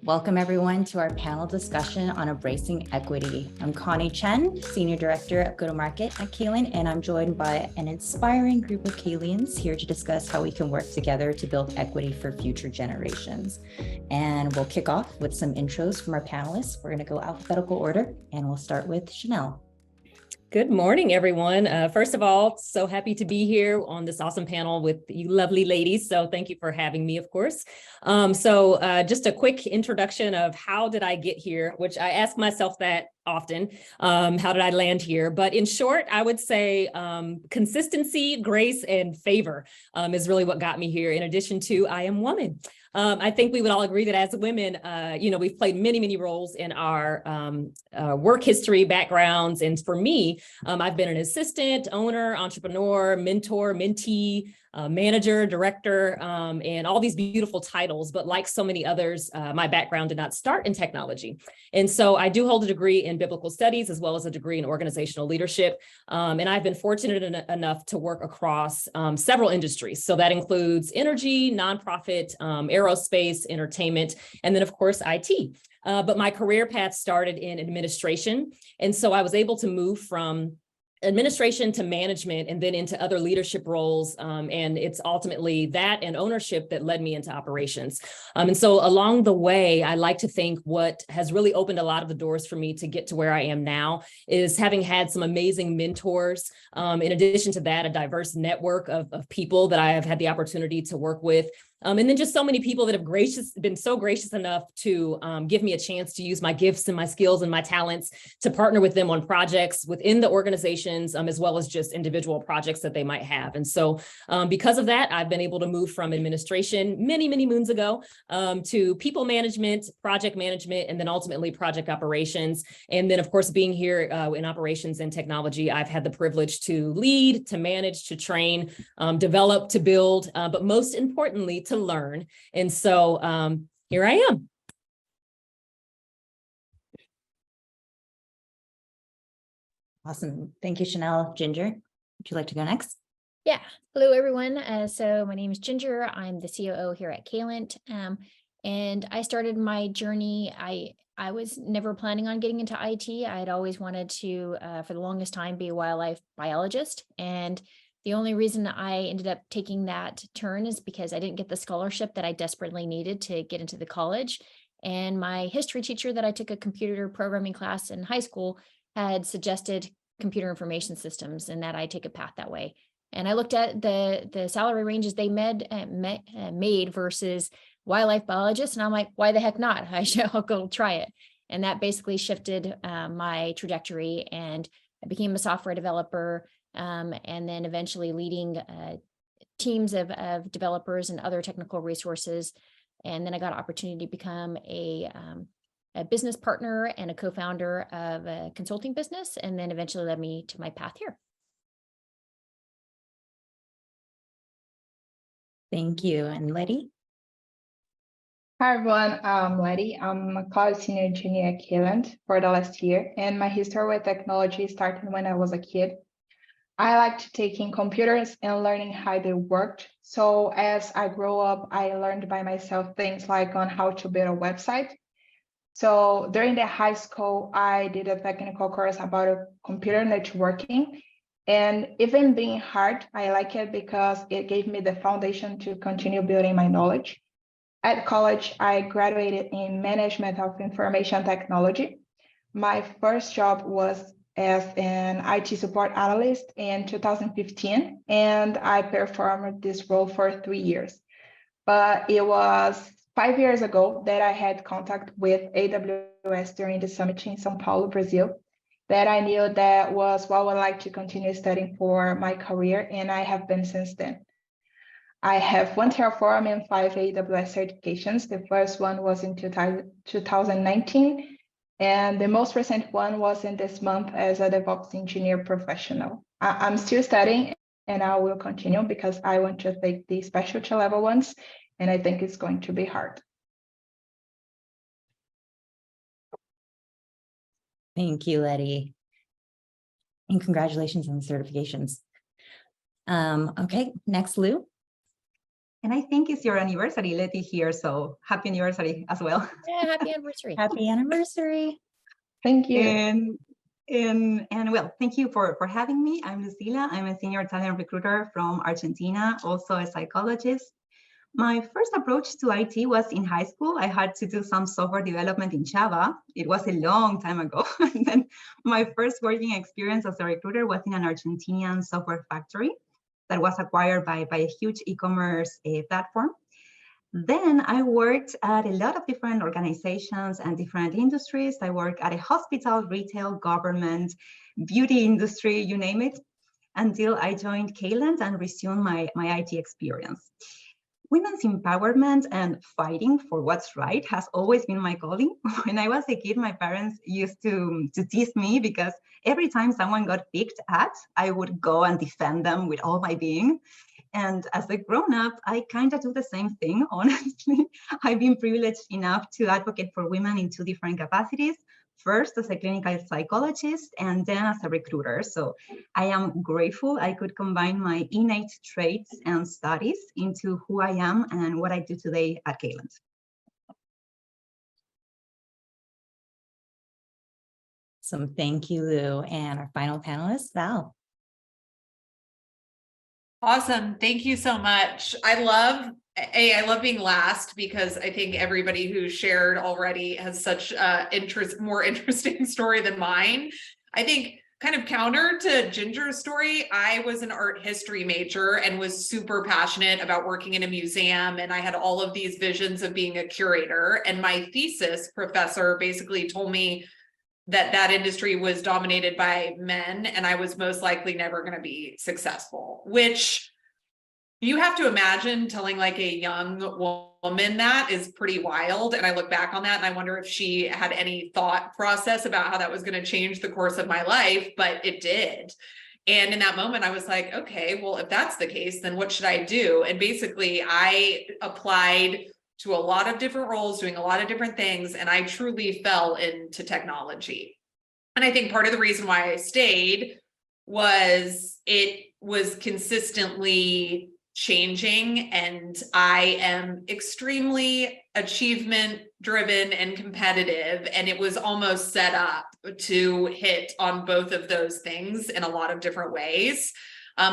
Welcome everyone to our panel discussion on embracing equity. I'm Connie Chen, Senior Director of Go-to-Market at Cayliens, and I'm joined by an inspiring group of Cayliens here to discuss how we can work together to build equity for future generations. And we'll kick off with some intros from our panelists. We're going to go alphabetical order, and we'll start with Chanelle. Good morning, everyone. First of all, so happy to be here on this awesome panel with you lovely ladies. So thank you for having me, of course. Just a quick introduction of how did I get here, which I ask myself that often. How did I land here? But in short, I would say consistency, grace, and favor is really what got me here, in addition to I am woman. I think we would all agree that as women, we've played many, many roles in our work history, backgrounds. And for me, I've been an assistant, owner, entrepreneur, mentor, mentee, manager, director, and all these beautiful titles. But like so many others, my background did not start in technology. And so I do hold a degree in biblical studies, as well as a degree in organizational leadership. And I've been fortunate enough to work across several industries. So that includes energy, nonprofit, aerospace, entertainment, and then of course, IT. But my career path started in administration. And so I was able to move from administration to management and then into other leadership roles. And it's ultimately that and ownership that led me into operations. And so along the way, I like to think what has really opened a lot of the doors for me to get to where I am now is having had some amazing mentors. In addition to that, a diverse network of people that I have had the opportunity to work with. And then just so many people that have been so gracious enough to give me a chance to use my gifts and my skills and my talents to partner with them on projects within the organizations, as well as just individual projects that they might have. And so because of that, I've been able to move from administration many, many moons ago to people management, project management, and then ultimately project operations. And then, of course, being here in operations and technology, I've had the privilege to lead, to manage, to train, develop, to build, but most importantly, to learn. And so here I am. Awesome. Thank you, Chanelle. Ginger, would you like to go next? Yeah. Hello, everyone. So my name is Ginger. I'm the COO here at Cayliens. And I started my journey. I was never planning on getting into IT. I had always wanted to, for the longest time, be a wildlife biologist. And the only reason I ended up taking that turn is because I didn't get the scholarship that I desperately needed to get into the college. And my history teacher that I took a computer programming class in high school had suggested computer information systems and that I take a path that way. And I looked at the salary ranges they made versus wildlife biologists, and I'm like, why the heck not? I'll go try it. And that basically shifted my trajectory, and I became a software developer. And then eventually leading teams of developers and other technical resources. And then I got an opportunity to become a business partner and a co-founder of a consulting business, and then eventually led me to my path here. Thank you. And Letty? Hi, everyone. I'm Letty. I'm a college senior engineer at Cayliens for the last year, and my history with technology started when I was a kid. I liked taking computers and learning how they worked. So as I grew up, I learned by myself things like on how to build a website. So during the high school, I did a technical course about computer networking. And even being hard, I like it because it gave me the foundation to continue building my knowledge. At college, I graduated in management of information technology. My first job was as an IT support analyst in 2015, and I performed this role for 3 years. But it was 5 years ago that I had contact with AWS during the summit in São Paulo, Brazil, that I knew that was what I would like to continue studying for my career, and I have been since then. I have 1 Terraform and 5 AWS certifications. The first one was in 2019. And the most recent one was in this month as a DevOps engineer professional. I'm still studying, and I will continue because I want to take the specialty level ones, and I think it's going to be hard. Thank you, Letty. And congratulations on the certifications. Okay, next, Lou. And I think it's your anniversary, Leti, here. So happy anniversary as well. Yeah, happy anniversary. Happy anniversary. Thank you. And well, thank you for having me. I'm Lucila. I'm a senior talent recruiter from Argentina, also a psychologist. My first approach to IT was in high school. I had to do some software development in Java. It was a long time ago. And then my first working experience as a recruiter was in an Argentinian software factory that was acquired by a huge e-commerce platform. Then I worked at a lot of different organizations and different industries. I worked at a hospital, retail, government, beauty industry, you name it, until I joined Cayliens and resumed my IT experience. Women's empowerment and fighting for what's right has always been my calling. When I was a kid, my parents used to tease me because every time someone got picked at, I would go and defend them with all my being. And as a grown-up, I kind of do the same thing, honestly. I've been privileged enough to advocate for women in two different capacities. First as a clinical psychologist and then as a recruiter. So I am grateful I could combine my innate traits and studies into who I am and what I do today at Cayliens. So thank you, Lou. And our final panelist, Val. Awesome. Thank you so much. I love being last because I think everybody who shared already has such more interesting story than mine. I think kind of counter to Ginger's story, I was an art history major and was super passionate about working in a museum. And I had all of these visions of being a curator. And my thesis professor basically told me that industry was dominated by men and I was most likely never going to be successful, which you have to imagine telling like a young woman that is pretty wild. And I look back on that and I wonder if she had any thought process about how that was going to change the course of my life, but it did. And in that moment, I was like, okay, well, if that's the case, then what should I do? And basically I applied to a lot of different roles, doing a lot of different things, and I truly fell into technology. And I think part of the reason why I stayed was it was consistently changing, and I am extremely achievement driven and competitive, and it was almost set up to hit on both of those things in a lot of different ways.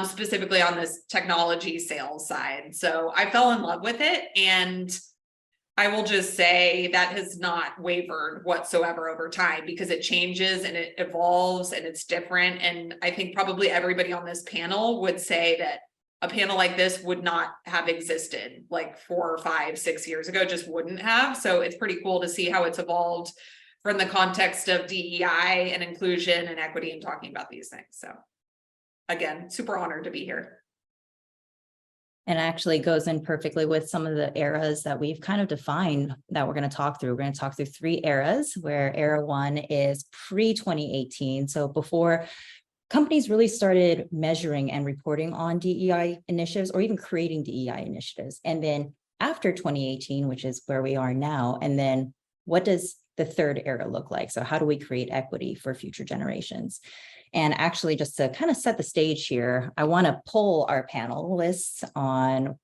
Specifically on this technology sales side. So I fell in love with it, and I will just say that has not wavered whatsoever over time because it changes and it evolves and it's different. And I think probably everybody on this panel would say that a panel like this would not have existed like 4 or 5, 6 years ago, just wouldn't have. So it's pretty cool to see how it's evolved from the context of DEI and inclusion and equity and talking about these things. So again, super honored to be here. And actually goes in perfectly with some of the eras that we've kind of defined that we're going to talk through. We're going to talk through 3 eras, where era 1 is pre-2018. So before companies really started measuring and reporting on DEI initiatives or even creating DEI initiatives. And then after 2018, which is where we are now, and then what does the 3rd era look like? So how do we create equity for future generations? And actually, just to kind of set the stage here, I want to poll our panelists on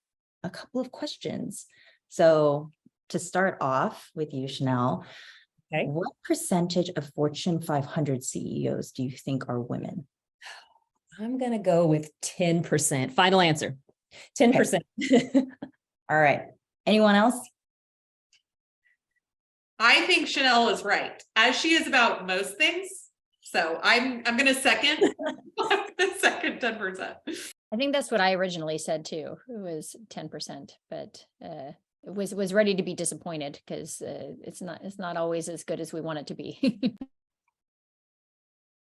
a couple of questions. So to start off with you, Chanelle, okay, what percentage of Fortune 500 CEOs do you think are women? I'm going to go with 10%. Final answer, 10%. Okay. All right. Anyone else? I think Chanelle is right, as she is about most things. So I'm going to second the second 10%. I think that's what I originally said too. It was 10%, but was ready to be disappointed because it's not always as good as we want it to be.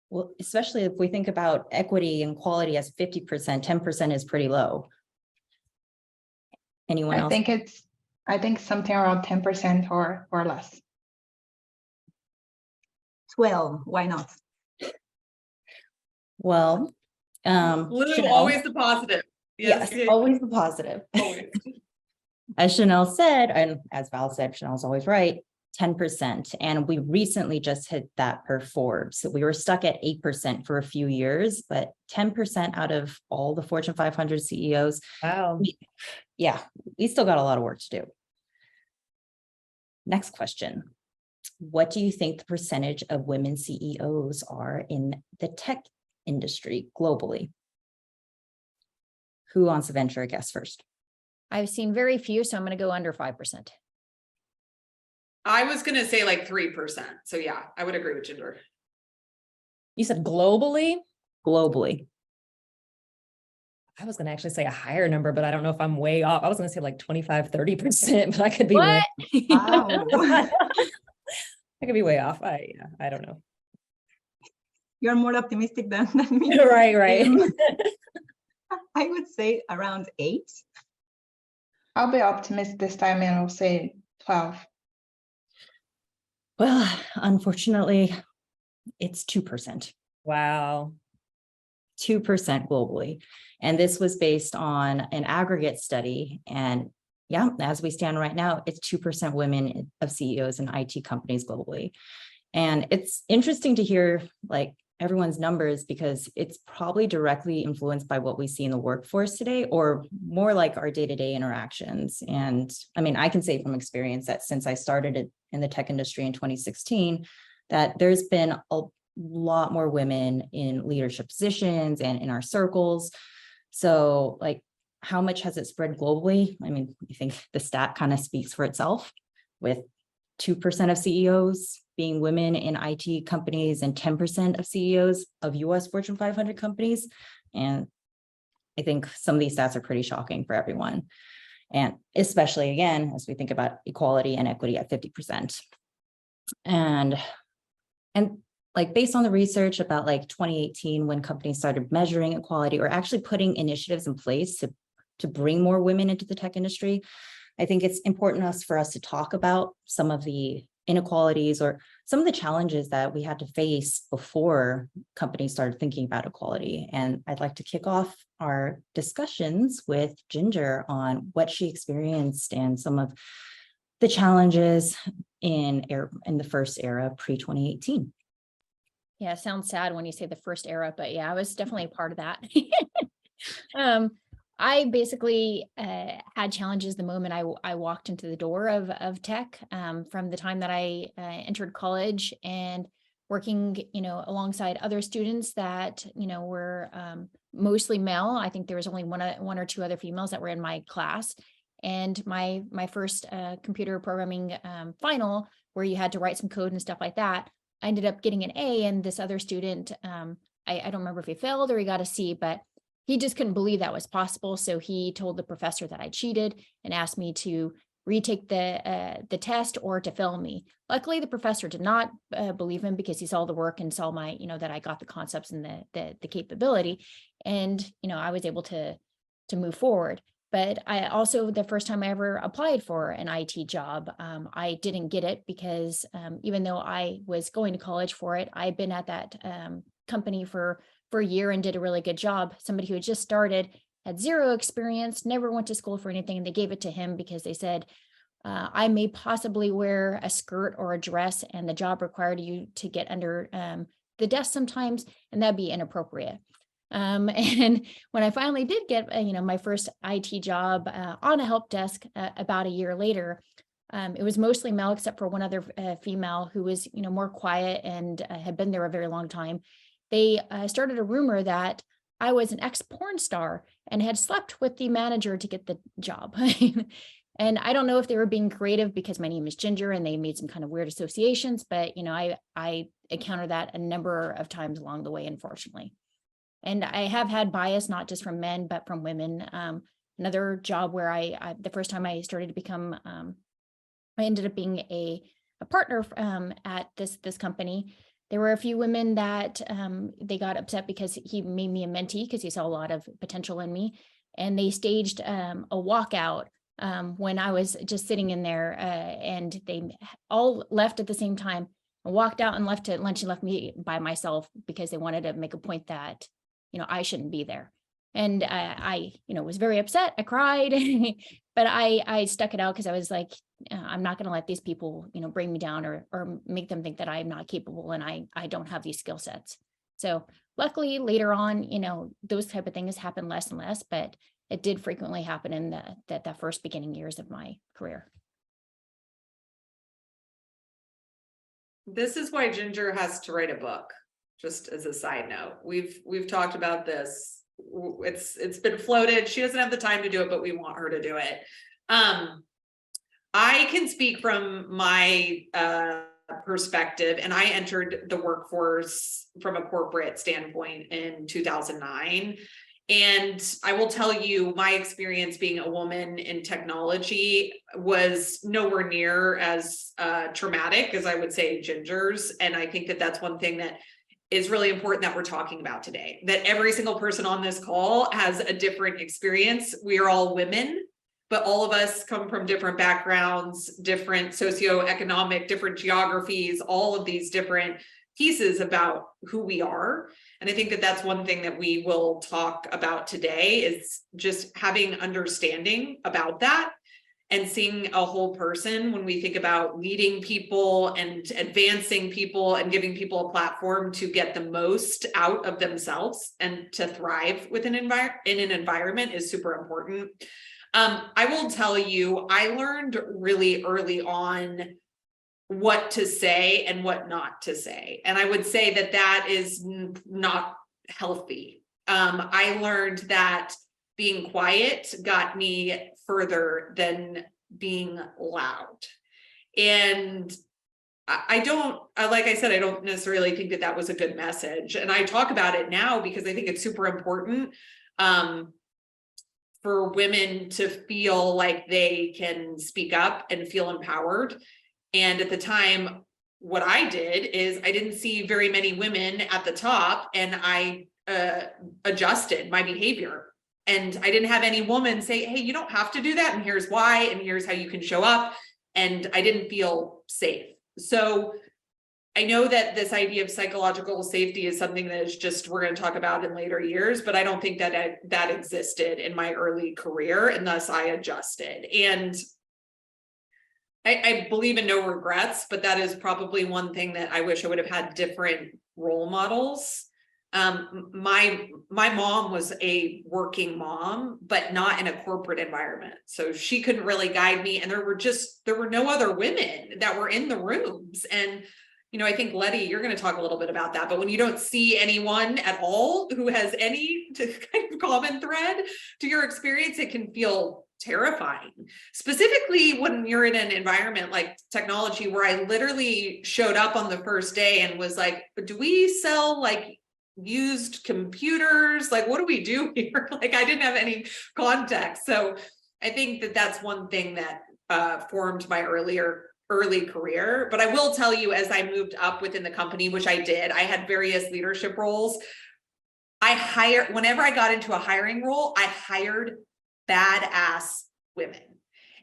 Well, especially if we think about equity and quality as 50%, 10% is pretty low. Anyone else? I think something around 10% or less. 12, why not? Well, Lou, always the positive. Yes, always the positive. Always. As Chanelle said, and as Val said, Chanelle's always right, 10%. And we recently just hit that per Forbes. So we were stuck at 8% for a few years, but 10% out of all the Fortune 500 CEOs. Wow. yeah, we still got a lot of work to do. Next question. What do you think the percentage of women CEOs are in the tech industry globally? Who wants to venture a guess first? I've seen very few, so I'm going to go under 5%. I was going to say like 3%. So yeah, I would agree with Ginger. You said globally? Globally. I was going to actually say a higher number, but I don't know if I'm way off. I was going to say like 25-30%, but I could be way Wow. I could be way off. I don't know. You're more optimistic than me. Right. I would say around 8. I'll be optimistic this time and I'll say 12. Well, unfortunately, it's 2%. Wow. 2% globally. And this was based on an aggregate study. And yeah, as we stand right now, it's 2% women of CEOs in IT companies globally. And it's interesting to hear like everyone's numbers because it's probably directly influenced by what we see in the workforce today, or more like our day-to-day interactions. And I mean, I can say from experience that since I started in the tech industry in 2016, that there's been a lot more women in leadership positions and in our circles. So like, how much has it spread globally? I mean, I think the stat kind of speaks for itself, with 2% of CEOs being women in IT companies and 10% of CEOs of US Fortune 500 companies. And I think some of these stats are pretty shocking for everyone. And especially again, as we think about equality and equity at 50%. And like based on the research about like 2018, when companies started measuring equality or actually putting initiatives in place to bring more women into the tech industry, I think it's important for us to talk about some of the inequalities or some of the challenges that we had to face before companies started thinking about equality. And I'd like to kick off our discussions with Ginger on what she experienced and some of the challenges in the first era pre-2018. Yeah, it sounds sad when you say the first era, but yeah, I was definitely a part of that. I basically had challenges the moment I walked into the door of tech, from the time that I entered college and working, alongside other students that, were mostly male. I think there was only one or two other females that were in my class. And my first computer programming final, where you had to write some code and stuff like that, I ended up getting an A, and this other student, I don't remember if he failed or he got a C, but he just couldn't believe that was possible. So he told the professor that I cheated and asked me to retake the test or to fail me. Luckily, the professor did not believe him, because he saw the work and saw my, that I got the concepts and the capability. And, I was able to move forward. But I also, the first time I ever applied for an IT job, I didn't get it because even though I was going to college for it, I'd been at that company for a year and did a really good job. Somebody who had just started, had zero experience, never went to school for anything, and they gave it to him because they said, I may possibly wear a skirt or a dress, and the job required you to get under the desk sometimes, and that'd be inappropriate. And when I finally did get, my first IT job on a help desk about a year later, it was mostly male except for one other female who was, more quiet and had been there a very long time. They started a rumor that I was an ex-porn star and had slept with the manager to get the job. And I don't know if they were being creative because my name is Ginger and they made some kind of weird associations, but, I encountered that a number of times along the way, unfortunately. And I have had bias, not just from men, but from women. Another job where I the first time I started to become, I ended up being a partner at this company. There were a few women that they got upset because he made me a mentee because he saw a lot of potential in me. And they staged a walkout when I was just sitting in there, and they all left at the same time and walked out and left at lunch and left me by myself because they wanted to make a point that, I shouldn't be there. And I was very upset. I cried, but I stuck it out because I was like, I'm not going to let these people, bring me down or make them think that I'm not capable and I don't have these skill sets. So luckily later on, those type of things happen less and less, but it did frequently happen in the first beginning years of my career. This is why Ginger has to write a book, just as a side note. We've talked about this. It's been floated. She doesn't have the time to do it, but we want her to do it. I can speak from my perspective, and I entered the workforce from a corporate standpoint in 2009. And I will tell you, my experience being a woman in technology was nowhere near as traumatic as I would say Ginger's. And I think that that's one thing that is really important that we're talking about today, that every single person on this call has a different experience. We are all women, but all of us come from different backgrounds, different socioeconomic, different geographies, all of these different pieces about who we are. And I think that that's one thing that we will talk about today, is just having understanding about that and seeing a whole person when we think about leading people and advancing people and giving people a platform to get the most out of themselves and to thrive within in an environment is super important. I will tell you, I learned really early on what to say and what not to say. And I would say that that is not healthy. I learned that being quiet got me further than being loud. And I don't, like I said, I don't necessarily think that that was a good message. And I talk about it now because I think it's super important for women to feel like they can speak up and feel empowered. And at the time, what I did is I didn't see very many women at the top, and I adjusted my behavior. And I didn't have any woman say, hey, you don't have to do that, and here's why, and here's how you can show up. And I didn't feel safe. So I know that this idea of psychological safety is something that is just, we're going to talk about in later years, but I don't think that that existed in my early career, and thus I adjusted. And I believe in no regrets, but that is probably one thing that I wish I would have had different role models. My mom was a working mom, but not in a corporate environment. So she couldn't really guide me. And there were no other women that were in the rooms. And, you know, I think Letty, you're going to talk a little bit about that, but when you don't see anyone at all who has any kind of common thread to your experience, it can feel terrifying, specifically when you're in an environment like technology, where I literally showed up on the first day and was like, do we sell like used computers? Like, what do we do here? Like, I didn't have any context. So I think that that's one thing that formed my early career. But I will tell you, as I moved up within the company, which I did, I had various leadership roles. Whenever I got into a hiring role, I hired badass women.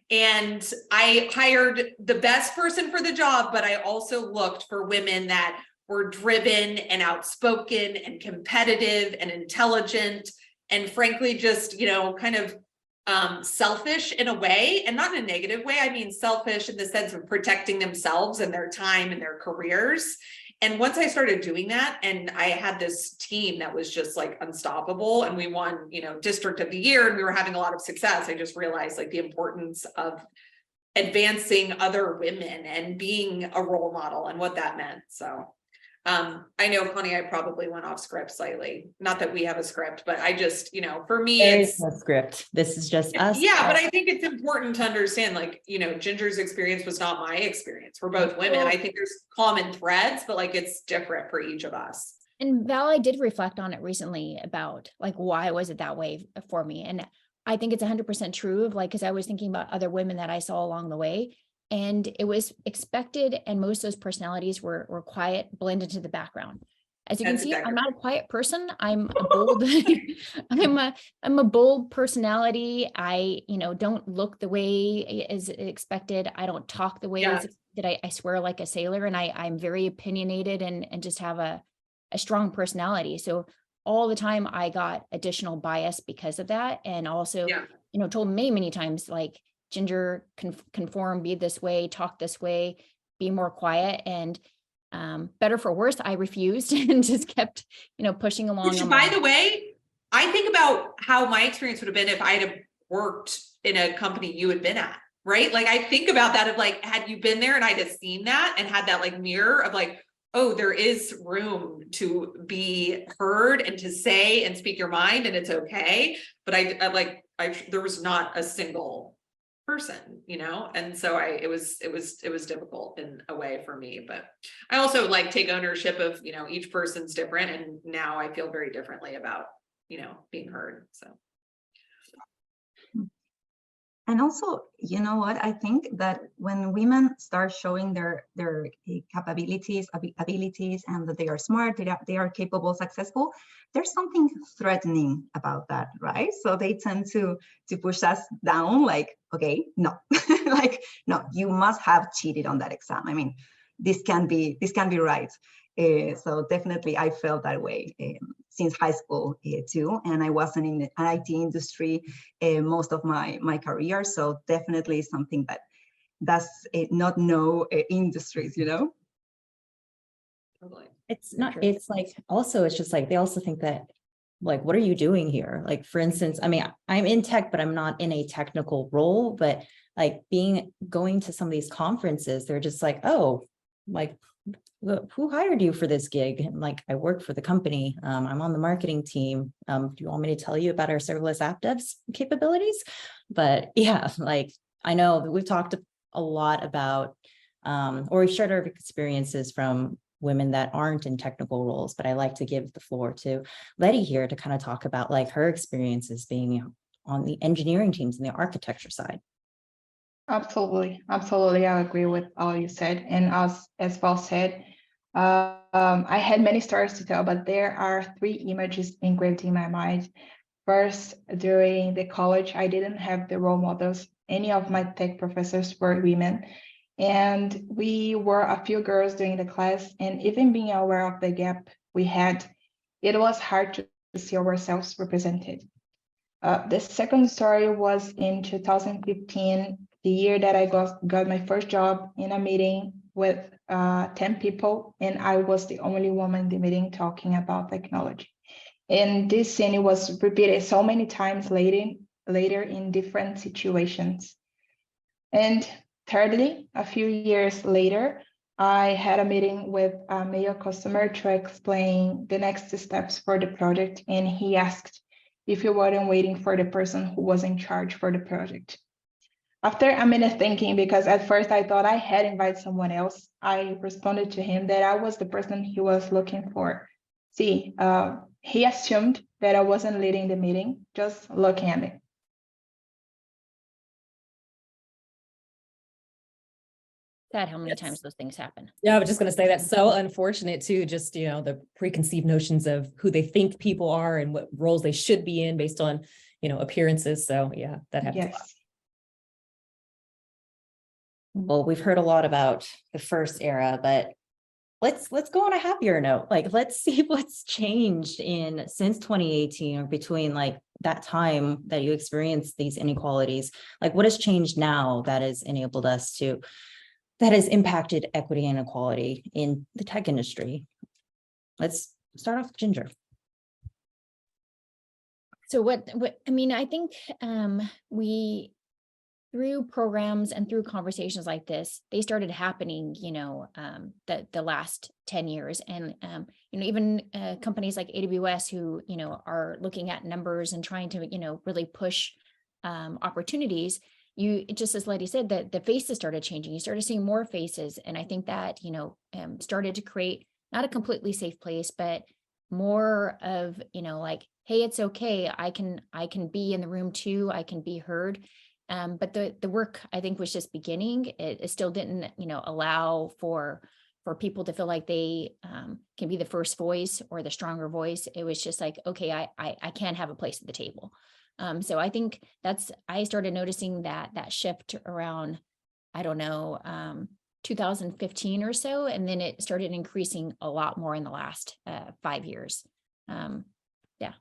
And I hired the best person for the job, but I also looked for women that were driven and outspoken and competitive and intelligent, and frankly, just, you know, kind of selfish in a way, and not in a negative way. I mean, selfish in the sense of protecting themselves and their time and their careers. And once I started doing that, and I had this team that was just like unstoppable, and we won, you know, district of the year, and we were having a lot of success, I just realized like the importance of advancing other women and being a role model and what that meant. So I know, Connie, I probably went off script slightly. Not that we have a script, but I just, you know, for me, There it's is no script. This is just us. Yeah, but I think it's important to understand, like, you know, Ginger's experience was not my experience. We're both women. I think there's common threads, but like it's different for each of us. And Val, I did reflect on it recently about like, why was it that way for me? And I think it's 100% true of like, because I was thinking about other women that I saw along the way, and it was expected. And most of those personalities were quiet, blend into the background. As you can see, I'm not a quiet person. I'm a bold, I'm a bold personality. I, you know, don't look the way is expected. I don't talk the way is expected. I swear like a sailor, and I'm very opinionated and just have a strong personality. So all the time I got additional bias because of that. And also, you know, told me many times, like, Ginger, conform, be this way, talk this way, be more quiet. And better for worse, I refused and just kept, you know, pushing along. Which, by the way, I think about how my experience would have been if I had worked in a company you had been at, right? Like, I think about that of like, had you been there and I'd have seen that and had that like mirror of like, oh, there is room to be heard and to say and speak your mind, and it's okay. But there was not a single person, you know? And so it was difficult in a way for me, but I also like take ownership of, you know, each person's different. And now I feel very differently about, you know, being heard. So. And also, you know what, I think that when women start showing their capabilities, abilities, and that they are smart, they are capable, successful, there's something threatening about that, right? So they tend to push us down, like, okay, no, like, no, you must have cheated on that exam. I mean, this can be right. So definitely I felt that way since high school too, and I wasn't in the IT industry most of my career, so definitely something that does not know industries, you know. It's not, it's like, also, it's just like, they also think that, like, what are you doing here? Like, for instance, I mean, I'm in tech, but I'm not in a technical role, but like going to some of these conferences, they're just like, oh, like, who hired you for this gig? And like, I work for the company. I'm on the marketing team. Do you want me to tell you about our serverless app devs capabilities? But yeah, like, I know that we've talked a lot about, or we've shared our experiences from women that aren't in technical roles, but I like to give the floor to Letty here to kind of talk about like her experiences being on the engineering teams and the architecture side. Absolutely. I agree with all you said. And as Val said, I had many stories to tell, but there are 3 images engraved in my mind. First, during the college, I didn't have the role models. Any of my tech professors were women, and we were a few girls during the class, and even being aware of the gap we had, it was hard to see ourselves represented. The second story was in 2015, the year that I got my first job, in a meeting with 10 people, and I was the only woman in the meeting talking about technology. And this scene was repeated so many times later in different situations. And thirdly, a few years later, I had a meeting with a male customer to explain the next steps for the project, and he asked if you weren't waiting for the person who was in charge for the project. After a minute thinking, because at first I thought I had invited someone else, I responded to him that I was the person he was looking for. See, he assumed that I wasn't leading the meeting, just looking at me. Sad how many times those things happen. Yeah, I was just going to say that's so unfortunate too. Just, you know, the preconceived notions of who they think people are and what roles they should be in based on, you know, appearances. So yeah, that happens. Yes. Well, we've heard a lot about the first era, but let's go on a happier note. Like, let's see what's changed since 2018, or between like that time that you experienced these inequalities. Like, what has changed now that has enabled us that has impacted equity and equality in the tech industry? Let's start off with Ginger. So what I mean, I think we, through programs and through conversations like this, they started happening, you know, the last 10 years. And, you know, even companies like AWS who, you know, are looking at numbers and trying to, you know, really push opportunities. Just as Letty said, that the faces started changing. You started seeing more faces. And I think that, you know, started to create not a completely safe place, but more of, you know, like, hey, it's okay. I can be in the room too. I can be heard. But the work, I think, was just beginning. It still didn't, you know, allow for people to feel like they can be the first voice or the stronger voice. It was just like, okay, I can have a place at the table. So I think I started noticing that shift around, I don't know, 2015 or so, and then it started increasing a lot more in the last 5 years. Yeah.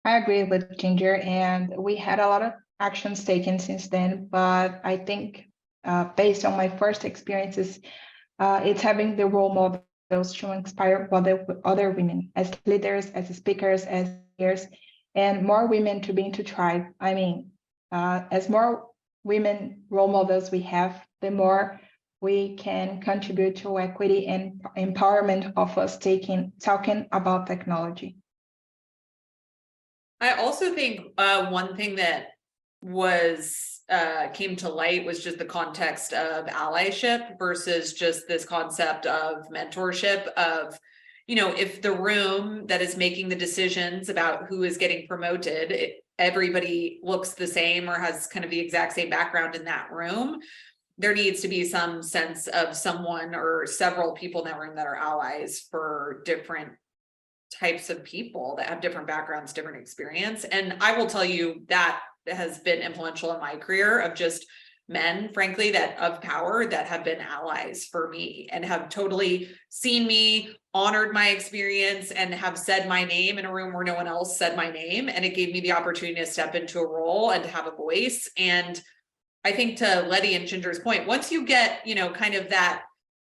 I agree with Ginger, and we had a lot of actions taken since then, but I think based on my first experiences, it's having the role models those to inspire other women as leaders, as speakers, as peers, and more women to be into tribe. I mean, as more women role models we have, the more we can contribute to equity and empowerment of us talking about technology. I also think one thing that came to light was just the context of allyship versus just this concept of mentorship of, if the room that is making the decisions about who is getting promoted, everybody looks the same or has kind of the exact same background in that room, there needs to be some sense of someone or several people in that room that are allies for different types of people that have different backgrounds, different experience. And I will tell you that has been influential in my career of just men, frankly, that of power that have been allies for me and have totally seen me, honored my experience, and have said my name in a room where no one else said my name. And it gave me the opportunity to step into a role and to have a voice. And I think to Letty and Ginger's point, once you get, kind of that,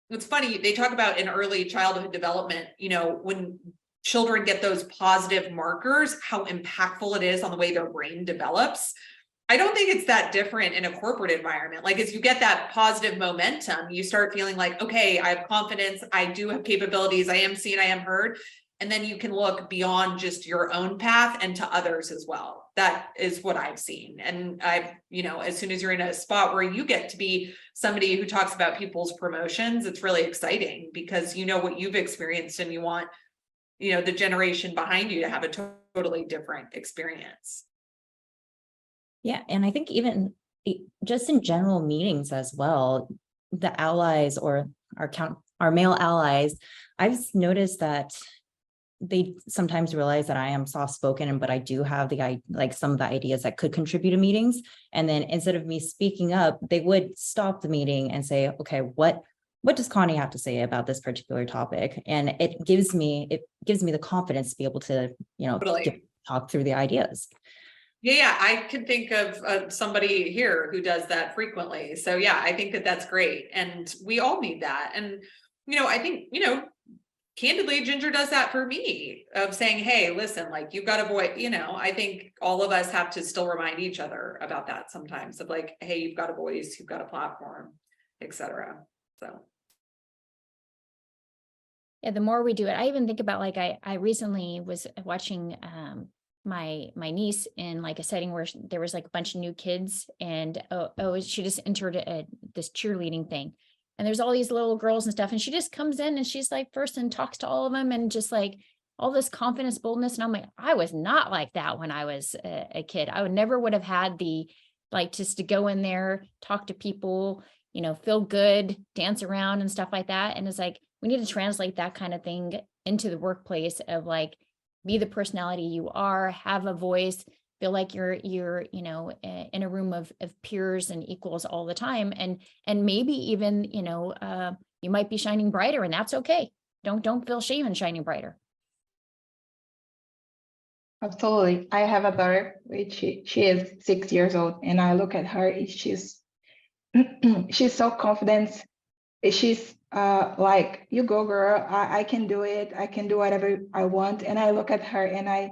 it's funny, they talk about in early childhood development, when children get those positive markers, how impactful it is on the way their brain develops. I don't think it's that different in a corporate environment. Like as you get that positive momentum, you start feeling like, okay, I have confidence, I do have capabilities, I am seen, I am heard. And then you can look beyond just your own path and to others as well. That is what I've seen. And I've, as soon as you're in a spot where you get to be somebody who talks about people's promotions, it's really exciting because you know what you've experienced and you want the generation behind you to have a totally different experience. Yeah, and I think even just in general meetings as well, the allies or our male allies, I've noticed that they sometimes realize that I am soft-spoken, but I do have some of the ideas that could contribute to meetings. And then instead of me speaking up, they would stop the meeting and say, okay, what does Connie have to say about this particular topic? And it gives me the confidence to be able to, Totally. talk through the ideas. Yeah, I could think of somebody here who does that frequently. So yeah, I think that that's great. And we all need that. And, I think, candidly, Ginger does that for me of saying, hey, listen, like you've got a voice, I think all of us have to still remind each other about that sometimes of like, hey, you've got a voice, you've got a platform, etc. So. Yeah, the more we do it, I even think about I recently was watching my niece in like a setting where there was like a bunch of new kids and she just entered this cheerleading thing and there's all these little girls and stuff and she just comes in and she's like first and talks to all of them and just like all this confidence, boldness, and I'm like, I was not like that when I was a kid. I would have had the just to go in there, talk to people, feel good, dance around and stuff like that. And it's like we need to translate that kind of thing into the workplace of be the personality you are, have a voice, feel like you're in a room of peers and equals all the time. And maybe even, you might be shining brighter and that's okay. Don't feel shame in shining brighter. Absolutely. I have a daughter, which she is 6 years old, and I look at her, she's so confident. She's like, you go girl, I can do it. I can do whatever I want. And I look at her and I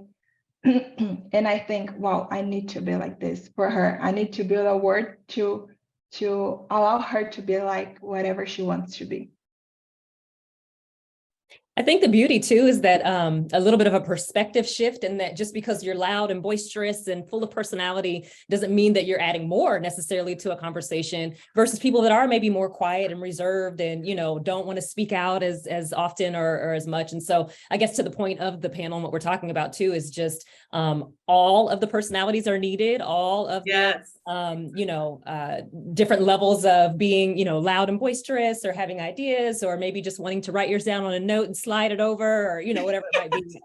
and I think, wow, I need to be like this for her. I need to build a word to allow her to be like whatever she wants to be. I think the beauty too is that a little bit of a perspective shift, and that just because you're loud and boisterous and full of personality doesn't mean that you're adding more necessarily to a conversation versus people that are maybe more quiet and reserved and, don't want to speak out as often or as much. And so I guess to the point of the panel and what we're talking about too is just all of the personalities are needed, all of yes. Different levels of being, loud and boisterous or having ideas or maybe just wanting to write yours down on a note and slide it over or, whatever it might be.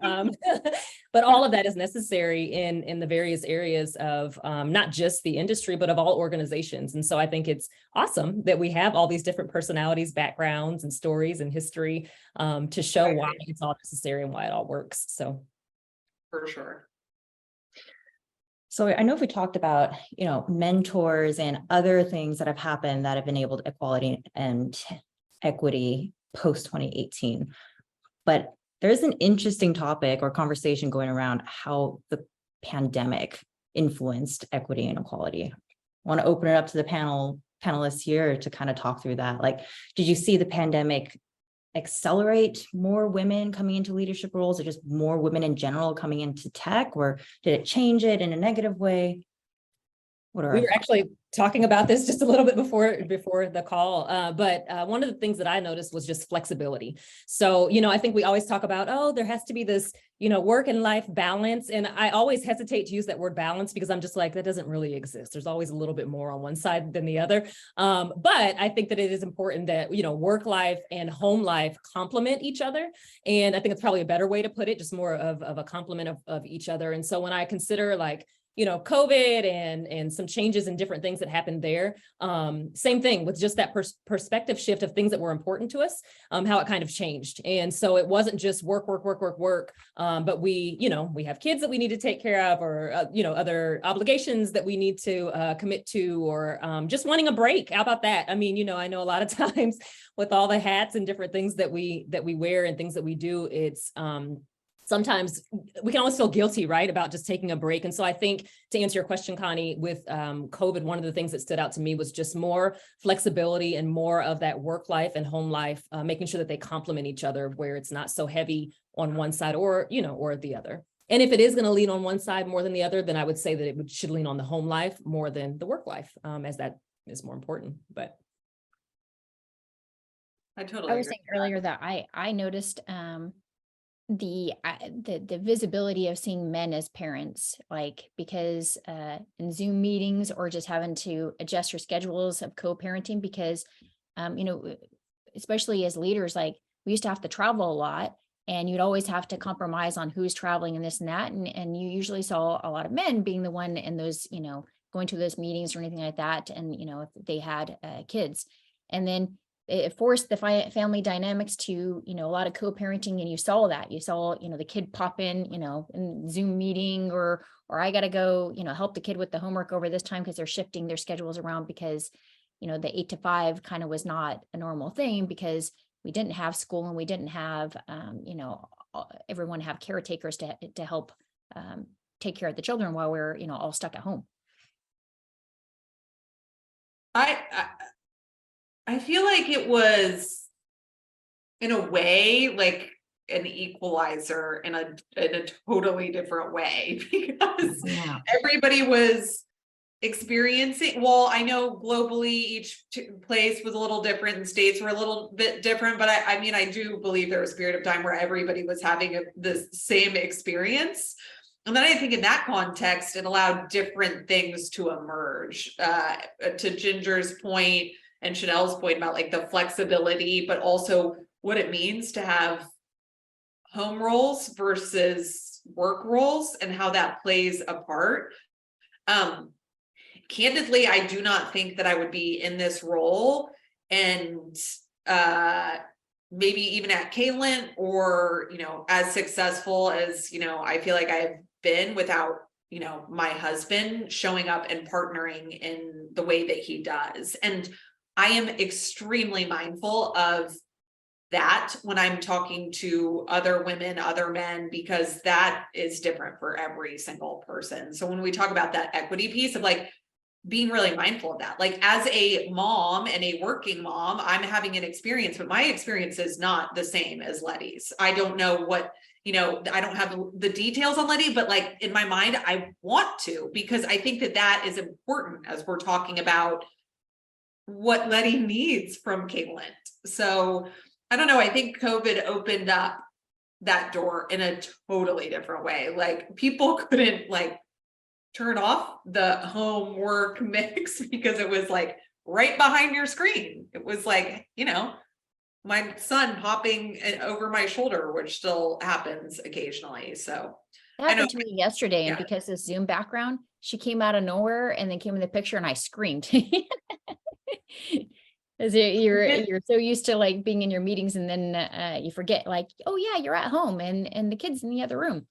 But all of that is necessary in the various areas of not just the industry, but of all organizations. And so I think it's awesome that we have all these different personalities, backgrounds and stories and history to show why it's all necessary and why it all works. So. For sure. So I know if we talked about, mentors and other things that have happened that have enabled equality and equity post 2018. But there's an interesting topic or conversation going around how the pandemic influenced equity and equality. I want to open it up to the panelists here to kind of talk through that. Like, did you see the pandemic accelerate more women coming into leadership roles, or just more women in general coming into tech, or did it change it in a negative way? We were actually talking about this just a little bit before the call, but one of the things that I noticed was just flexibility. So, I think we always talk about, oh, there has to be this, work and life balance. And I always hesitate to use that word balance because I'm just like, that doesn't really exist. There's always a little bit more on one side than the other. But I think that it is important that, work life and home life complement each other. And I think it's probably a better way to put it, just more of a complement of each other. And so when I consider like, COVID and some changes and different things that happened there. Same thing with just that perspective shift of things that were important to us, how it kind of changed. And so it wasn't just work, but we have kids that we need to take care of, or, other obligations that we need to commit to, or just wanting a break. How about that? I mean, I know a lot of times with all the hats and different things that we wear and things that we do, it's, sometimes we can always feel guilty, right, about just taking a break. And so I think, to answer your question, Connie, with COVID, one of the things that stood out to me was just more flexibility and more of that work life and home life, making sure that they complement each other, where it's not so heavy on one side or the other. And if it is going to lean on one side more than the other, then I would say that it should lean on the home life more than the work life, as that is more important. But I totally I was agree. saying earlier that I noticed the visibility of seeing men as parents, like, because in Zoom meetings, or just having to adjust your schedules of co-parenting, because especially as leaders, like, we used to have to travel a lot, and you'd always have to compromise on who's traveling and this and that, and you usually saw a lot of men being the one in those, going to those meetings or anything like that, and if they had kids. And then it forced the family dynamics to, a lot of co-parenting, and you saw the kid pop in Zoom meeting, or I got to go, help the kid with the homework over this time, because they're shifting their schedules around, because, the 8 to 5 kind of was not a normal thing, because we didn't have school, and we didn't have, everyone have caretakers to help take care of the children while we're, all stuck at home. I feel like it was, in a way, like an equalizer in a totally different way, because everybody was experiencing, well, I know globally each place was a little different and states were a little bit different, but I mean, I do believe there was a period of time where everybody was having the same experience. And then I think in that context, it allowed different things to emerge. To Ginger's point and Chanelle's point about like the flexibility, but also what it means to have home roles versus work roles and how that plays a part. Candidly, I do not think that I would be in this role and maybe even at Cayliens, or, as successful as, I feel like I've been without, my husband showing up and partnering in the way that he does. And I am extremely mindful of that when I'm talking to other women, other men, because that is different for every single person. So when we talk about that equity piece of like being really mindful of that, like as a mom and a working mom, I'm having an experience, but my experience is not the same as Letty's. I don't know what, I don't have the details on Letty, but like in my mind, I want to, because I think that is important as we're talking about what Letty needs from Cayliens. So I don't know. I think COVID opened up that door in a totally different way. Like people couldn't like turn off the home work mix because it was like right behind your screen. It was like, my son hopping over my shoulder, which still happens occasionally. So that happened to me yesterday. And because of Zoom background, she came out of nowhere and then came in the picture and I screamed. As you're so used to like being in your meetings, and then you forget, like, oh yeah, you're at home and the kid's in the other room.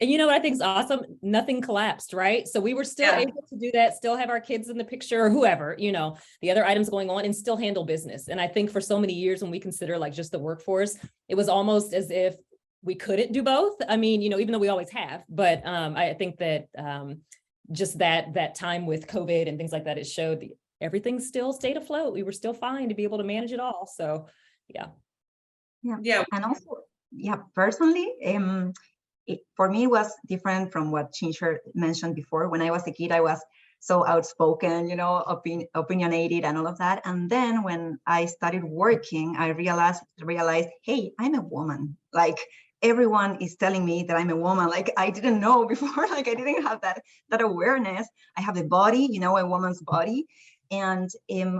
And you know what I think is awesome? Nothing collapsed, right? So we were still Yeah. able to do that, still have our kids in the picture or whoever, you know, the other items going on and still handle business. And I think for so many years when we consider like just the workforce, it was almost as if we couldn't do both. I mean, you know, even though we always have, but I think that just that time with COVID and things like that, it showed everything still stayed afloat. We were still fine to be able to manage it all. So yeah. Yeah. And also, yeah, personally, for me, it was different from what Ginger mentioned before. When I was a kid, I was so outspoken, you know, opinionated and all of that. And then when I started working, I realized, hey, I'm a woman. Like everyone is telling me that I'm a woman. Like I didn't know before, like I didn't have that awareness. I have a body, you know, a woman's body. And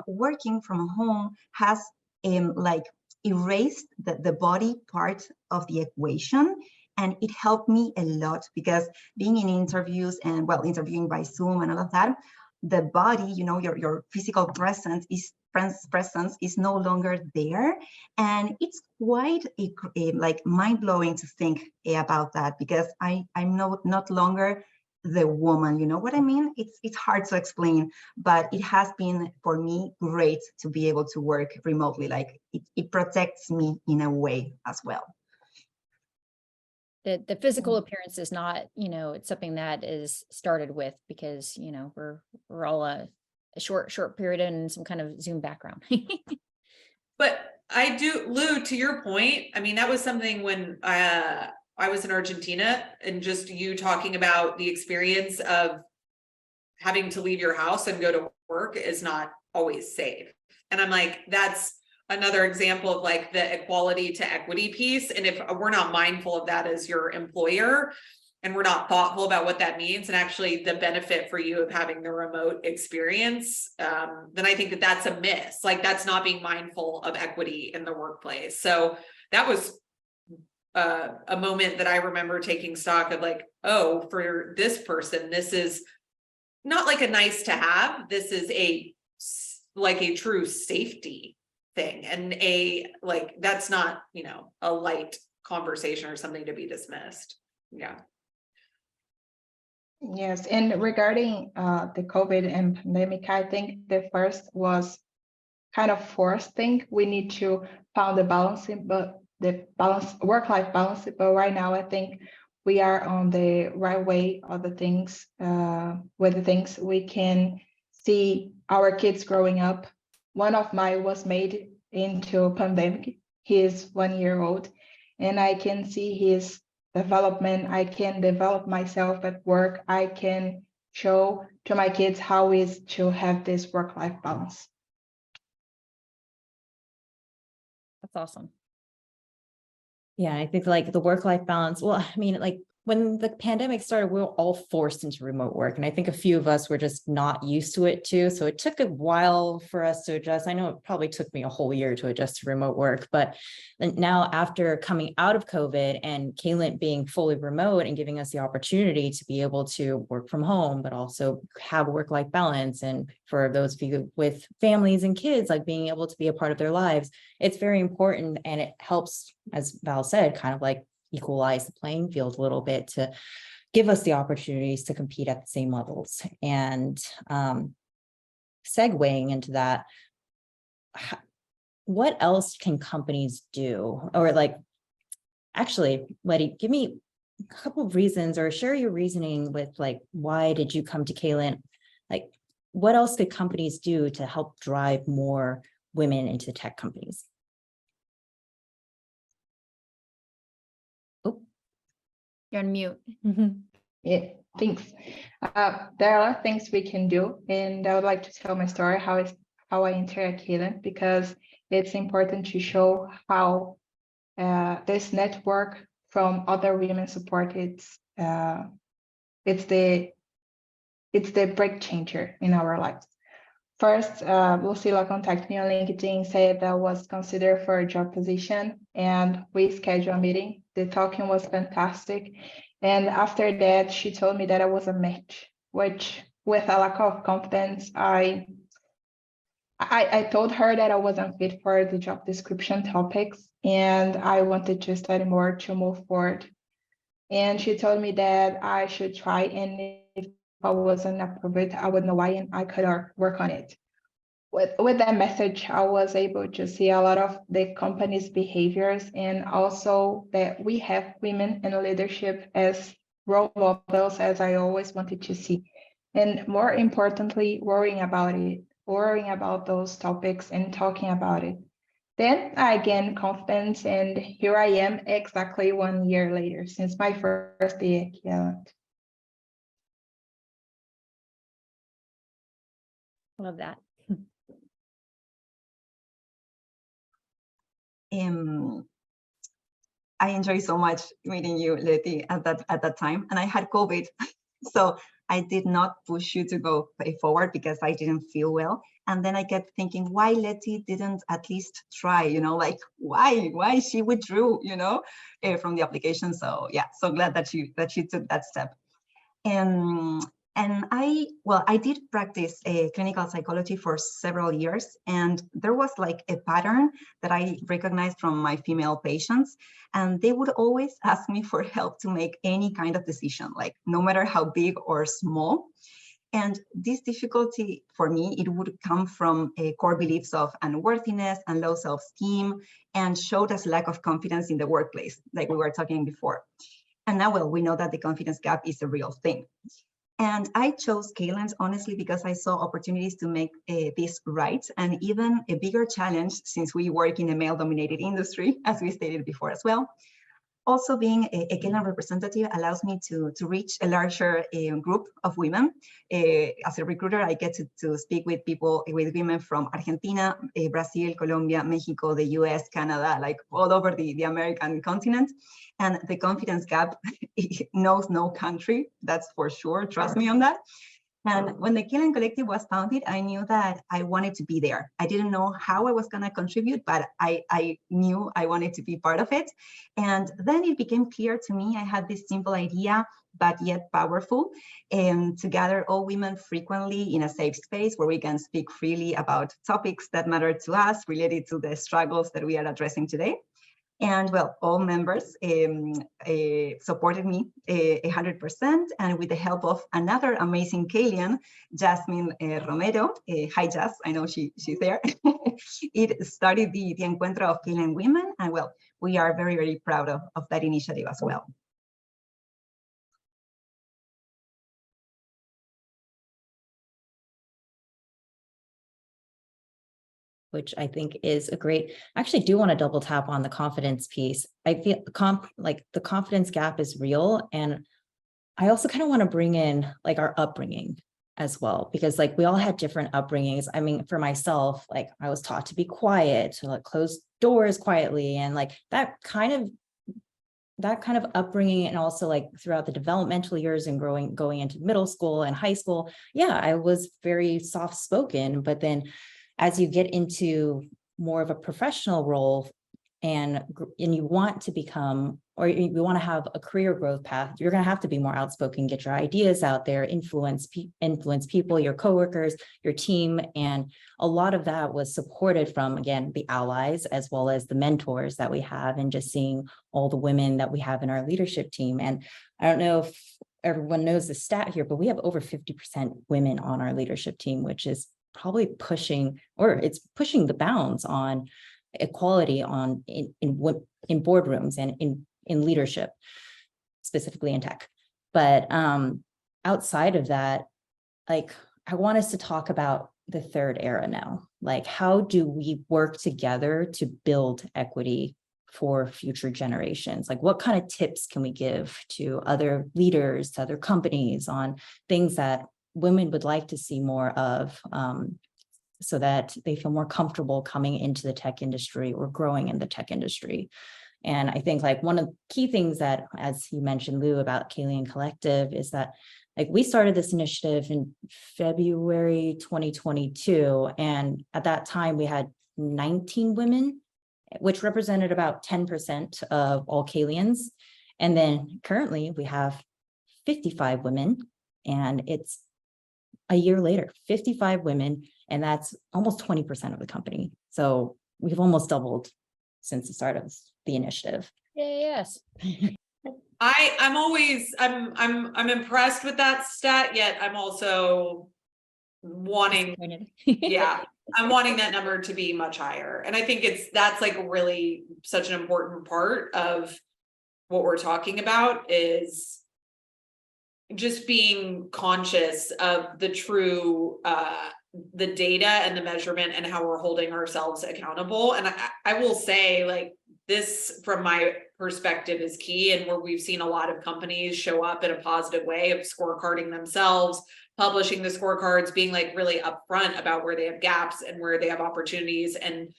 working from home has like erased the body part of the equation. And it helped me a lot because being in interviews and interviewing by Zoom and all of that, the body, you know, your physical presence is no longer there. And it's quite like mind-blowing to think about that, because I'm not longer the woman, you know what I mean? It's hard to explain, but it has been for me great to be able to work remotely. Like it protects me in a way as well. The physical appearance is not, you know, it's something that is started with because, you know, we're all a short period in some kind of Zoom background. But I do, Lou, to your point, I mean, that was something when I was in Argentina, and just you talking about the experience of having to leave your house and go to work is not always safe. And I'm like, that's another example of like the equality to equity piece. And if we're not mindful of that as your employer, and we're not thoughtful about what that means and actually the benefit for you of having the remote experience, then I think that that's a miss. Like that's not being mindful of equity in the workplace. So that was a moment that I remember taking stock of like, oh, for this person, this is not like a nice to have. This is like a true safety thing, and like that's not, you know, a light conversation or something to be dismissed. Yeah. Yes, and regarding the COVID and pandemic, I think the first was kind of forced thing. We need to find the work-life balance. But right now, I think we are on the right way of the things. With the things we can see our kids growing up. One of mine was made into a pandemic. He is 1 year old, and I can see his development. I can develop myself at work. I can show to my kids how it is to have this work-life balance. That's awesome. Yeah, I think like the work-life balance, well, I mean, like when the pandemic started, we were all forced into remote work. And I think a few of us were just not used to it too. So it took a while for us to adjust. I know it probably took me a whole year to adjust to remote work, but now after coming out of COVID and Cayliens being fully remote and giving us the opportunity to be able to work from home, but also have a work-life balance. And for those of you with families and kids, like being able to be a part of their lives, it's very important. And it helps, as Val said, kind of like equalize the playing field a little bit to give us the opportunities to compete at the same levels. And segueing into that, what else can companies do? Or like, actually, Letty, give me a couple of reasons or share your reasoning with like, why did you come to Cayliens? Like, what else could companies do to help drive more women into tech companies? You're on mute. Yeah, thanks. There are a lot of things we can do, and I would like to tell my story, how I enter at Cayliens, because it's important to show how this network from other women support it's the break changer in our lives. First, Lucila contacted me on LinkedIn, said that I was considered for a job position, and we scheduled a meeting. The talking was fantastic. And after that, she told me that I was a match, which with a lack of confidence, I told her that I wasn't fit for the job description topics, and I wanted to study more to move forward. And she told me that I should try, and if I wasn't approved, I would know why and I could work on it. With that message, I was able to see a lot of the company's behaviors, and also that we have women in leadership as role models, as I always wanted to see. And more importantly, worrying about those topics and talking about it. Then I gained confidence, and here I am exactly 1 year later, since my first day at Cayliens. Love that. I enjoyed so much meeting you, Leti, at that time, and I had COVID, so I did not push you to go forward because I didn't feel well. And then I kept thinking, why Leti didn't at least try? Like why she withdrew, from the application. So yeah, so glad that she took that step. And I did practice clinical psychology for several years, and there was like a pattern that I recognized from my female patients, and they would always ask me for help to make any kind of decision, like no matter how big or small. And this difficulty for me, it would come from core beliefs of unworthiness and low self-esteem, and showed as lack of confidence in the workplace, like we were talking before. And now, well, we know that the confidence gap is a real thing. And I chose Cayliens honestly because I saw opportunities to make this right, and even a bigger challenge since we work in a male-dominated industry, as we stated before as well. Also, being a Cayliens representative allows me to reach a larger group of women. As a recruiter, I get to speak with women from Argentina, Brazil, Colombia, Mexico, the US, Canada, like all over the American continent. And the confidence gap knows no country, that's for sure, trust me on that. And when the Cayliens Collective was founded, I knew that I wanted to be there. I didn't know how I was going to contribute, but I knew I wanted to be part of it. And then it became clear to me, I had this simple idea, but yet powerful, and to gather all women frequently in a safe space where we can speak freely about topics that matter to us related to the struggles that we are addressing today. And well, all members supported me 100%, and with the help of another amazing Caylien, Jasmine Romero. Hi, Jas, I know she's there. It started the Encuentro of Caylien Women, and well, we are very, very proud of that initiative as well. Which I think is a great, I actually do want to double tap on the confidence piece. I feel like the confidence gap is real. And I also kind of want to bring in like our upbringing as well, because like we all had different upbringings. I mean, for myself, like I was taught to be quiet, to like close doors quietly, and like that kind of upbringing, and also like throughout the developmental years and going into middle school and high school, yeah, I was very soft-spoken. But then as you get into more of a professional role and you want to become, or you want to have a career growth path, you're going to have to be more outspoken, get your ideas out there, influence people, your coworkers, your team. And a lot of that was supported from, again, the allies, as well as the mentors that we have, and just seeing all the women that we have in our leadership team. And I don't know if everyone knows the stat here, but we have over 50% women on our leadership team, which is probably pushing the bounds on equality in boardrooms and in leadership, specifically in tech. But outside of that, like I want us to talk about the third era now. Like, how do we work together to build equity for future generations? Like, what kind of tips can we give to other leaders, to other companies on things that women would like to see more of, so that they feel more comfortable coming into the tech industry or growing in the tech industry? And I think like one of the key things that, as you mentioned, Lou, about Cayliens Collective, is that like we started this initiative in February 2022. And at that time we had 19 women, which represented about 10% of all Cayliens. And then currently we have 55 women, and it's a year later, 55 women, and that's almost 20% of the company. So we've almost doubled since the start of the initiative. Yes. I'm impressed with that stat, yet I'm also wanting, yeah, I'm wanting that number to be much higher. And I think that's like really such an important part of what we're talking about, is just being conscious of the true, the data and the measurement and how we're holding ourselves accountable. And I will say, like, this from my perspective is key, and where we've seen a lot of companies show up in a positive way of scorecarding themselves, publishing the scorecards, being like really upfront about where they have gaps and where they have opportunities. And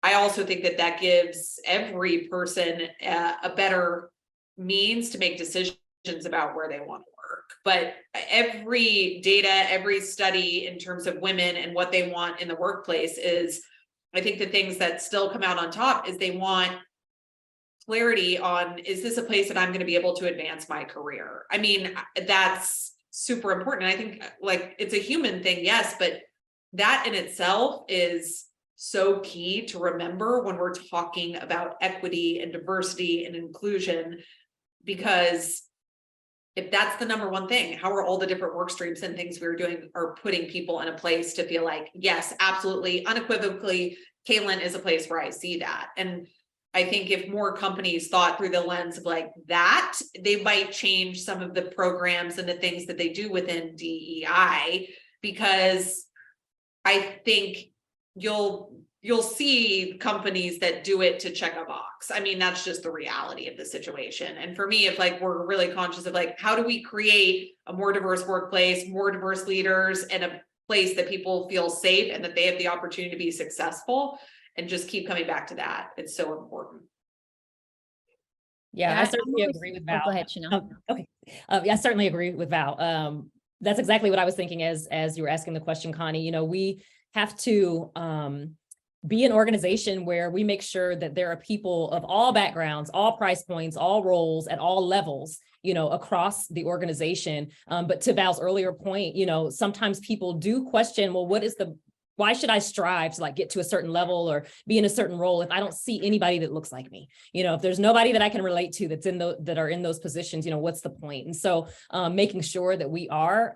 I also think that gives every person a better means to make decisions about where they want to work. But every data, every study in terms of women and what they want in the workplace is, I think the things that still come out on top is they want clarity on, is this a place that I'm going to be able to advance my career? I mean, that's super important. I think, like, it's a human thing, yes, but that in itself is so key to remember when we're talking about equity and diversity and inclusion, because if that's the number one thing, how are all the different work streams and things we're doing are putting people in a place to feel like, yes, absolutely, unequivocally, Caylen is a place where I see that. And I think if more companies thought through the lens of like that, they might change some of the programs and the things that they do within DEI, because I think you'll see companies that do it to check a box. I mean, that's just the reality of the situation. And for me, if like we're really conscious of like, how do we create a more diverse workplace, more diverse leaders, and a place that people feel safe and that they have the opportunity to be successful, and just keep coming back to that. It's so important. Yeah, I certainly agree with Val. Go ahead, Chanelle. Okay. Yeah, I certainly agree with Val. That's exactly what I was thinking as you were asking the question, Connie. You know, we have to be an organization where we make sure that there are people of all backgrounds, all price points, all roles at all levels, you know, across the organization. But to Val's earlier point, you know, sometimes people do question, well, why should I strive to like get to a certain level or be in a certain role if I don't see anybody that looks like me? You know, if there's nobody that I can relate to that's that are in those positions, you know, what's the point? And so making sure that we are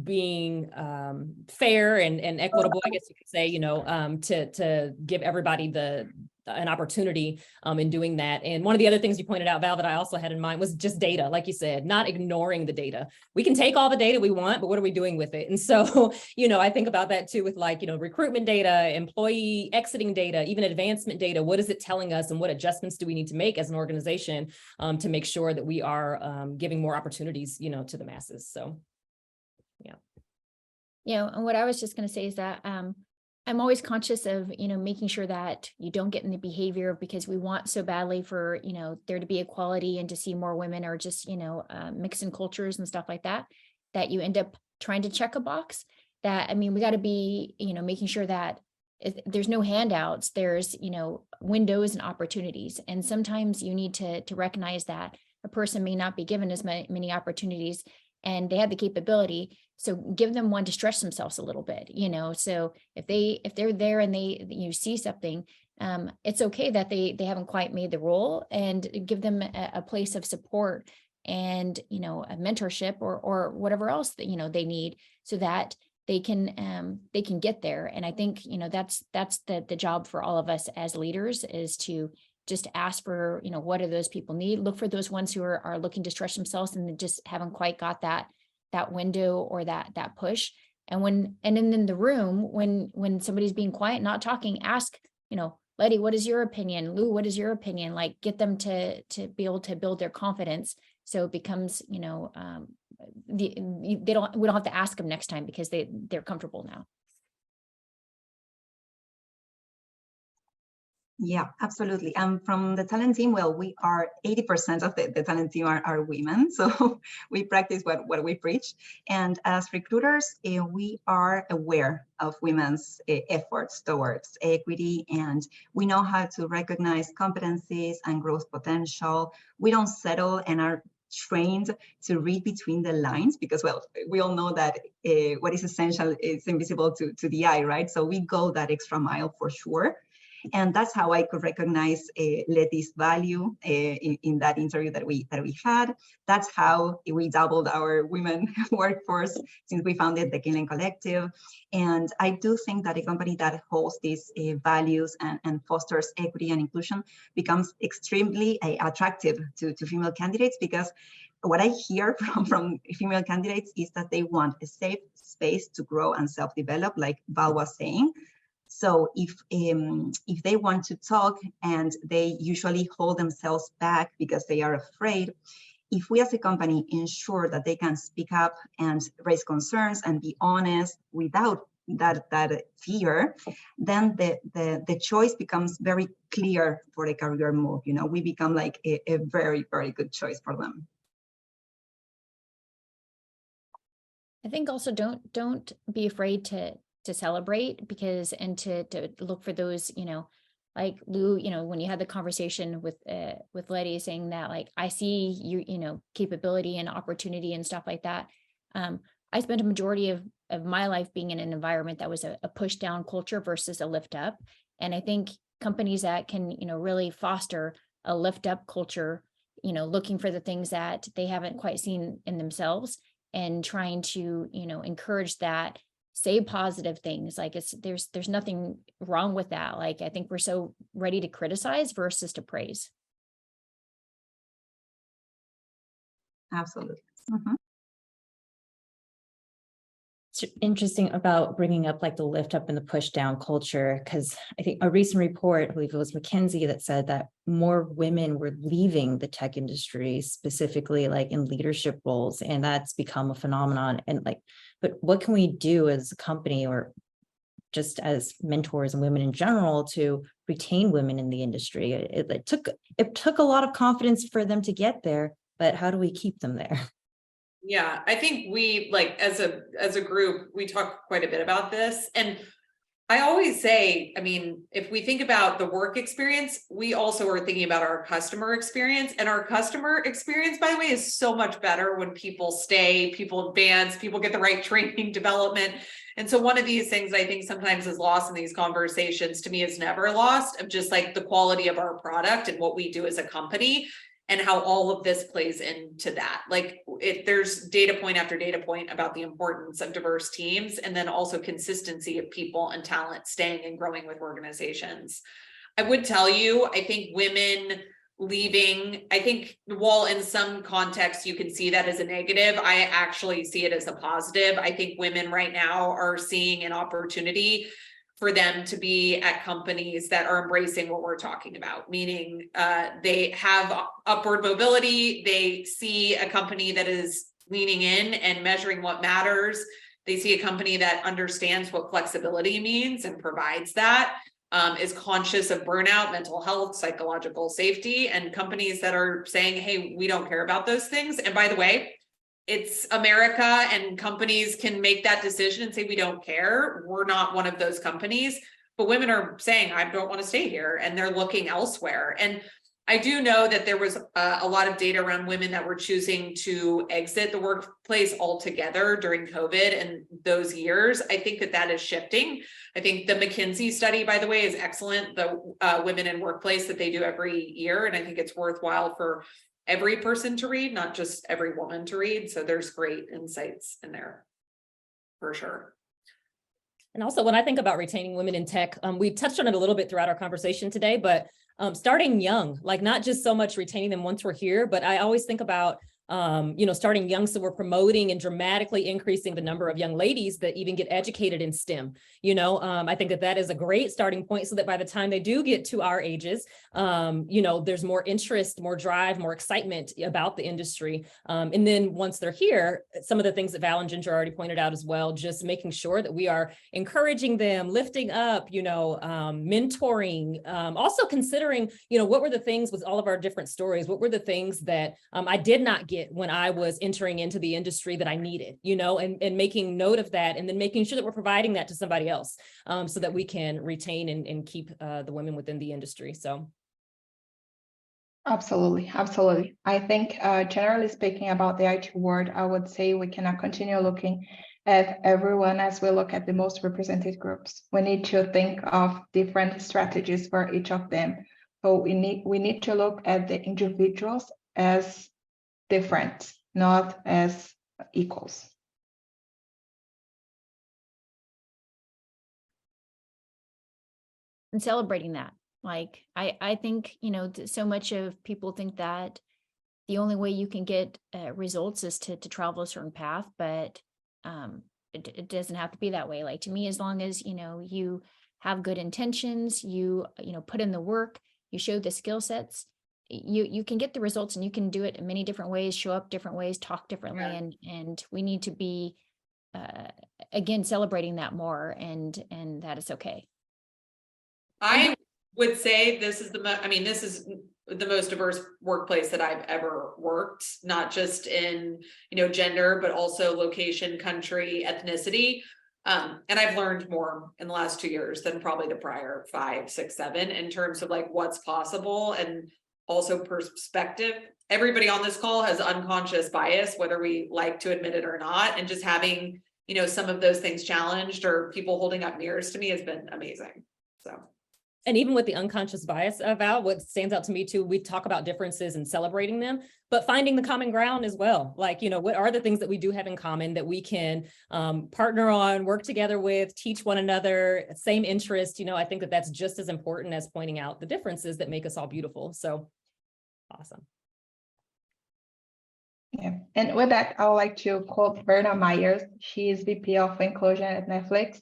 being fair and equitable, I guess you could say, you know, to give everybody an opportunity in doing that. And one of the other things you pointed out, Val, that I also had in mind was just data, like you said, not ignoring the data. We can take all the data we want, but what are we doing with it? And so, you know, I think about that too with like, you know, recruitment data, employee exiting data, even advancement data. What is it telling us and what adjustments do we need to make as an organization to make sure that we are giving more opportunities, you know, to the masses? So, yeah. Yeah, and what I was just going to say is that I'm always conscious of, you know, making sure that you don't get in the behavior because we want so badly for, you know, there to be equality and to see more women, or just, you know, mixing cultures and stuff like that, that you end up trying to check a box. That, I mean, we got to be, you know, making sure that there's no handouts, there's, you know, windows and opportunities. And sometimes you need to recognize that a person may not be given as many opportunities and they have the capability. So give them one to stretch themselves a little bit, you know. So if they're there and you see something, it's okay that they haven't quite made the role, and give them a place of support and, you know, a mentorship or whatever else that, you know, they need, so that they can get there. And I think, you know, that's the job for all of us as leaders, is to just ask for, you know, what do those people need? Look for those ones who are looking to stretch themselves and just haven't quite got that window or that push. And in the room, when somebody's being quiet, not talking, ask, you know, Letty, what is your opinion? Lou, what is your opinion? Like, get them to be able to build their confidence. So it becomes, you know, we don't have to ask them next time because they're comfortable now. Yeah, absolutely. From the talent team, well, we are 80% of the talent team are women. So we practice what we preach. And as recruiters, we are aware of women's efforts towards equity, and we know how to recognize competencies and growth potential. We don't settle and are trained to read between the lines, because, well, we all know that what is essential is invisible to the eye, right? So we go that extra mile for sure. And that's how I could recognize Leti's value in that interview that we had. That's how we doubled our women workforce since we founded the Cayliens Collective. And I do think that a company that holds these values and fosters equity and inclusion becomes extremely attractive to female candidates, because what I hear from female candidates is that they want a safe space to grow and self-develop, like Val was saying. So if they want to talk and they usually hold themselves back because they are afraid, if we as a company ensure that they can speak up and raise concerns and be honest without that fear, then the choice becomes very clear for a career move. You know, we become like a very, very good choice for them. I think also don't be afraid to celebrate, because and to look for those, you know, like Lou, you know, when you had the conversation with Letty saying that, like, I see you know, capability and opportunity and stuff like that. I spent a majority of my life being in an environment that was a push down culture versus a lift up. And I think companies that can, you know, really foster a lift up culture, you know, looking for the things that they haven't quite seen in themselves and trying to, you know, encourage that, say positive things. Like there's nothing wrong with that. Like, I think we're so ready to criticize versus to praise. Absolutely. Mm-hmm. It's interesting about bringing up like the lift up and the push down culture, because I think a recent report, I believe it was McKinsey, that said that more women were leaving the tech industry, specifically like in leadership roles, and that's become a phenomenon. And like, but what can we do as a company or just as mentors and women in general to retain women in the industry? It took a lot of confidence for them to get there, but how do we keep them there? Yeah, I think we, like, as a group, we talk quite a bit about this. And I always say, I mean, if we think about the work experience, we also are thinking about our customer experience. And our customer experience, by the way, is so much better when people stay, people advance, people get the right training development. And so one of these things I think sometimes is lost in these conversations, to me, is never lost, of just like the quality of our product and what we do as a company, and how all of this plays into that. Like, there's data point after data point about the importance of diverse teams, and then also consistency of people and talent staying and growing with organizations. I would tell you, I think women leaving, I think while in some contexts you can see that as a negative, I actually see it as a positive. I think women right now are seeing an opportunity for them to be at companies that are embracing what we're talking about, meaning they have upward mobility. They see a company that is leaning in and measuring what matters. They see a company that understands what flexibility means and provides that, is conscious of burnout, mental health, psychological safety, and companies that are saying, hey, we don't care about those things. And by the way, it's America, and companies can make that decision and say, we don't care. We're not one of those companies. But women are saying, I don't want to stay here, and they're looking elsewhere. And I do know that there was a lot of data around women that were choosing to exit the workplace altogether during COVID and those years. I think that is shifting. I think the McKinsey study, by the way, is excellent. The women in workplace that they do every year. And I think it's worthwhile for every person to read, not just every woman to read. So there's great insights in there for sure. And also, when I think about retaining women in tech, we touched on it a little bit throughout our conversation today, but starting young, like not just so much retaining them once we're here, but I always think about starting young. So we're promoting and dramatically increasing the number of young ladies that even get educated in STEM. I think that is a great starting point, so that by the time they do get to our ages, there's more interest, more drive, more excitement about the industry. And then once they're here, some of the things that Val and Ginger already pointed out as well, just making sure that we are encouraging them, lifting up, mentoring, also considering, what were the things with all of our different stories, what were the things that I did not get when I was entering into the industry that I needed, and making note of that, and then making sure that we're providing that to somebody else, so that we can retain and keep the women within the industry. So. Absolutely. I think generally speaking about the IT world, I would say we cannot continue looking at everyone as we look at the most represented groups. We need to think of different strategies for each of them. So we need to look at the individuals as different, not as equals. And celebrating that. Like, I think, you know, so much of people think that the only way you can get results is to travel a certain path, but it doesn't have to be that way. Like, to me, as long as, you know, you have good intentions, you know, put in the work, you show the skill sets, you can get the results, and you can do it in many different ways, show up different ways, talk differently. Yeah. And we need to be, again, celebrating that more, and that is okay. I would say this is this is the most diverse workplace that I've ever worked, not just in, you know, gender, but also location, country, ethnicity. And I've learned more in the last 2 years than probably the prior 5, 6, 7 in terms of like what's possible and also perspective. Everybody on this call has unconscious bias, whether we like to admit it or not. And just having, you know, some of those things challenged or people holding up mirrors to me has been amazing. So. And even with the unconscious bias, Val, what stands out to me too, we talk about differences and celebrating them, but finding the common ground as well. Like, you know, what are the things that we do have in common that we can partner on, work together with, teach one another, same interest. You know, I think that that's just as important as pointing out the differences that make us all beautiful. So awesome. Yeah, and with that, I would like to quote Verna Myers. She is VP of Inclusion at Netflix,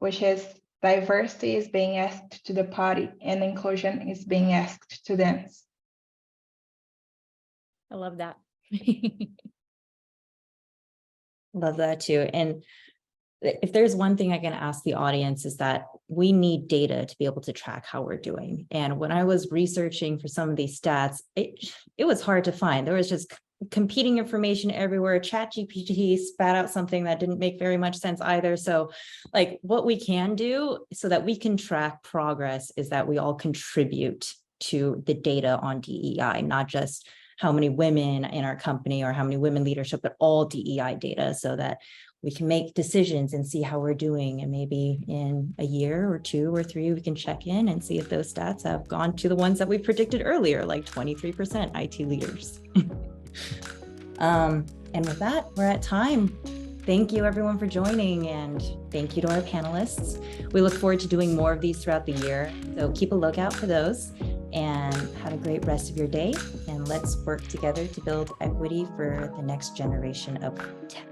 which is, diversity is being asked to the party and inclusion is being asked to dance. I love that. Love that too. And if there's one thing I can ask the audience is that we need data to be able to track how we're doing. And when I was researching for some of these stats, it was hard to find. There was just competing information everywhere. ChatGPT spat out something that didn't make very much sense either. So like what we can do so that we can track progress is that we all contribute to the data on DEI, not just how many women in our company or how many women leadership, but all DEI data so that we can make decisions and see how we're doing. And maybe in a year or 2 or 3, we can check in and see if those stats have gone to the ones that we predicted earlier, like 23% IT leaders. And with that, we're at time. Thank you everyone for joining, and thank you to our panelists. We look forward to doing more of these throughout the year, so keep a lookout for those, and have a great rest of your day, and let's work together to build equity for the next generation of tech.